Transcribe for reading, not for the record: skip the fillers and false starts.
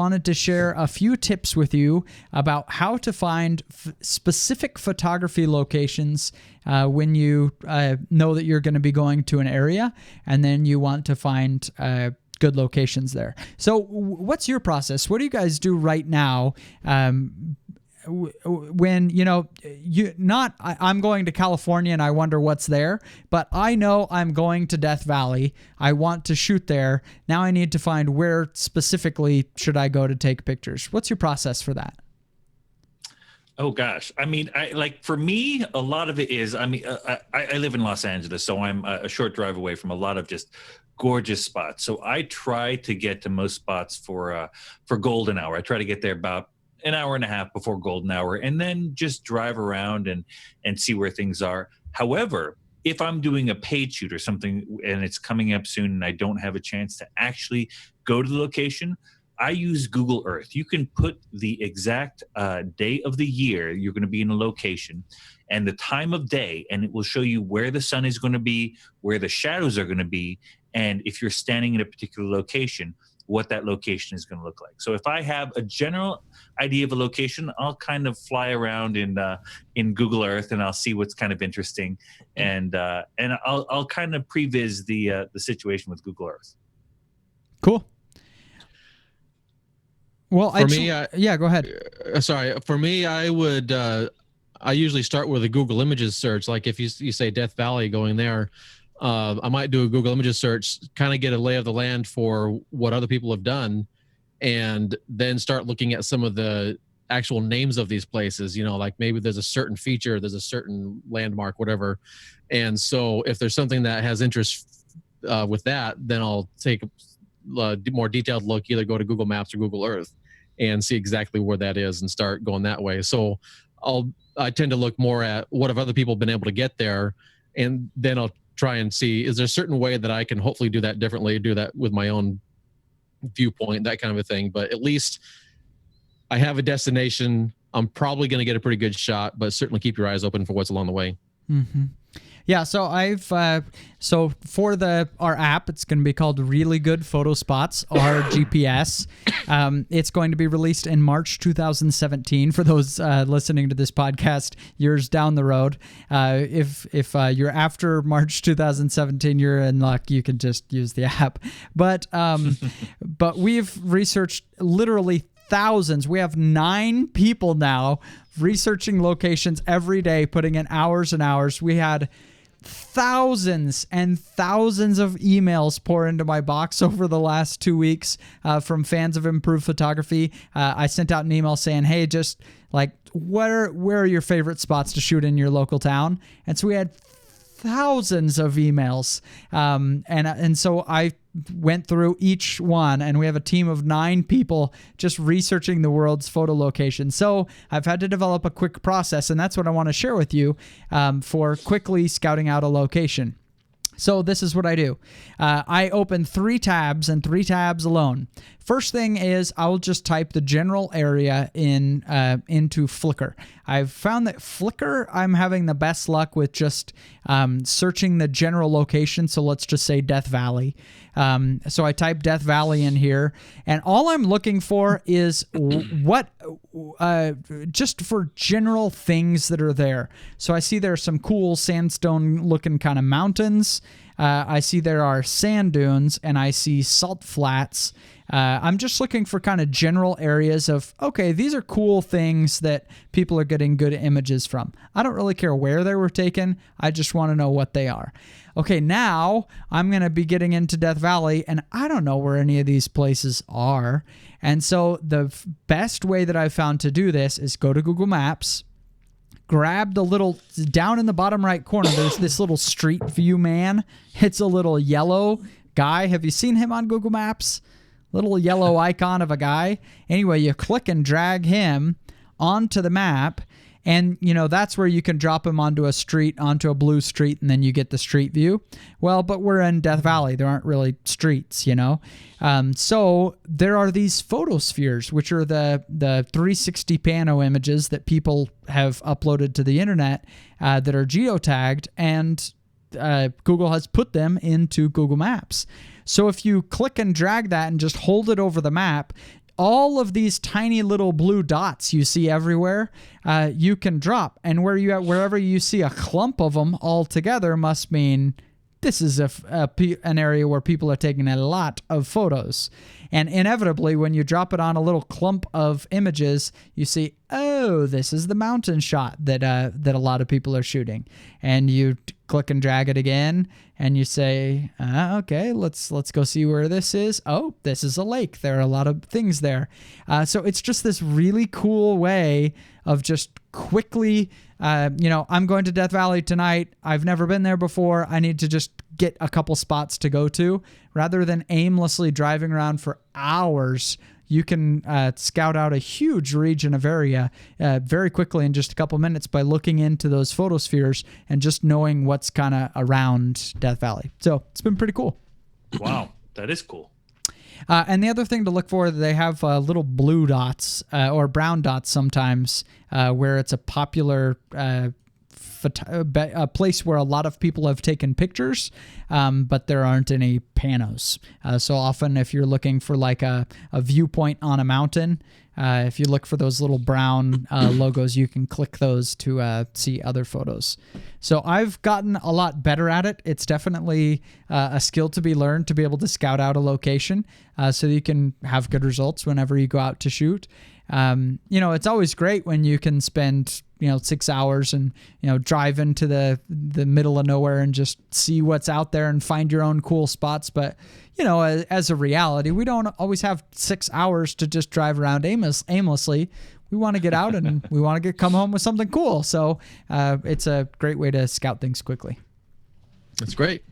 wanted to share a few tips with you about how to find specific photography locations when you know that you're going to be going to an area and then you want to find good locations there. So what's your process? What do you guys do right now? When I'm going to California and I wonder what's there, but I know I'm going to Death Valley. I want to shoot there. Now I need to find where specifically should I go to take pictures. What's your process for that? Oh gosh. I mean, for me, a lot of it is, I live in Los Angeles, so I'm a short drive away from a lot of just gorgeous spots. So I try to get to most spots for golden hour. I try to get there about an hour and a half before golden hour, and then just drive around and see where things are. However, if I'm doing a paid shoot or something and it's coming up soon and I don't have a chance to actually go to the location, I use Google Earth. You can put the exact day of the year you're going to be in a location and the time of day, and it will show you where the sun is going to be, where the shadows are going to be, and if you're standing in a particular location, what that location is going to look like. So if I have a general idea of a location, I'll kind of fly around in Google Earth and I'll see what's kind of interesting, and I'll kind of previs the situation with Google Earth. Cool. Well, for me, yeah, go ahead. Sorry, for me, I would I usually start with a Google Images search. Like if you say Death Valley, going there. I might do a Google Images search, kind of get a lay of the land for what other people have done, and then start looking at some of the actual names of these places. Like maybe there's a certain feature, there's a certain landmark, whatever. And so if there's something that has interest with that, then I'll take a more detailed look, either go to Google Maps or Google Earth and see exactly where that is and start going that way. So I tend to look more at what have other people been able to get there, and then I'll try and see, is there a certain way that I can hopefully do that differently, do that with my own viewpoint, that kind of a thing. But at least I have a destination. I'm probably going to get a pretty good shot, but certainly keep your eyes open for what's along the way. Mm-hmm. Yeah, so I've for our app, it's going to be called Really Good Photo Spots, or GPS. It's going to be released in March 2017. For those listening to this podcast years down the road, if you're after March 2017, you're in luck. You can just use the app. But we've researched literally thousands. We have 9 people now researching locations every day, putting in hours and hours. We had thousands and thousands of emails pour into my box over the last 2 weeks from fans of improved photography. I sent out an email saying, hey, just like, where are your favorite spots to shoot in your local town? And so we had thousands of emails. And so I went through each one, and we have a team of 9 people just researching the world's photo locations. So I've had to develop a quick process, and that's what I want to share with you for quickly scouting out a location. So this is what I do. I open 3 tabs and 3 tabs alone. First thing is I'll just type the general area into Flickr. I've found that Flickr, I'm having the best luck with just searching the general location. So let's just say Death Valley. So I type Death Valley in here, and all I'm looking for is just for general things that are there. So I see there are some cool sandstone looking kind of mountains. I see there are sand dunes, and I see salt flats. I'm just looking for kind of general areas of, okay, these are cool things that people are getting good images from. I don't really care where they were taken. I just want to know what they are. Okay, now I'm going to be getting into Death Valley, and I don't know where any of these places are. And so the best way that I've found to do this is go to Google Maps, grab the little, down in the bottom right corner, there's this little Street View man. It's a little yellow guy. Have you seen him on Google Maps? Little yellow icon of a guy. Anyway, you click and drag him onto the map, and that's where you can drop him onto a street, onto a blue street, and then you get the street view. Well, but we're in Death Valley. There aren't really streets, So there are these photospheres, which are the 360 pano images that people have uploaded to the internet that are geotagged, and Google has put them into Google Maps. So if you click and drag that and just hold it over the map, all of these tiny little blue dots you see everywhere, you can drop. And wherever you see a clump of them all together must mean this is an area where people are taking a lot of photos. And inevitably, when you drop it on a little clump of images, you see, oh, this is the mountain shot that a lot of people are shooting. And you click and drag it again, and you say, okay, let's go see where this is. Oh, this is a lake. There are a lot of things there. So it's just this really cool way of just quickly, I'm going to Death Valley tonight. I've never been there before. I need to just get a couple spots to go to. Rather than aimlessly driving around for hours, you can scout out a huge region of area very quickly in just a couple minutes by looking into those photospheres and just knowing what's kind of around Death Valley. So it's been pretty cool. Wow, that is cool. And the other thing to look for, they have little blue dots or brown dots sometimes where it's a popular a place where a lot of people have taken pictures, but there aren't any panos. So often if you're looking for like a viewpoint on a mountain, if you look for those little brown logos, you can click those to see other photos. So I've gotten a lot better at it. It's definitely a skill to be learned to be able to scout out a location so you can have good results whenever you go out to shoot. It's always great when you can spend 6 hours and drive into the middle of nowhere and just see what's out there and find your own cool spots. But as a reality, we don't always have 6 hours to just drive around aimlessly. We want to get out and we want to come home with something cool. So it's a great way to scout things quickly. That's great.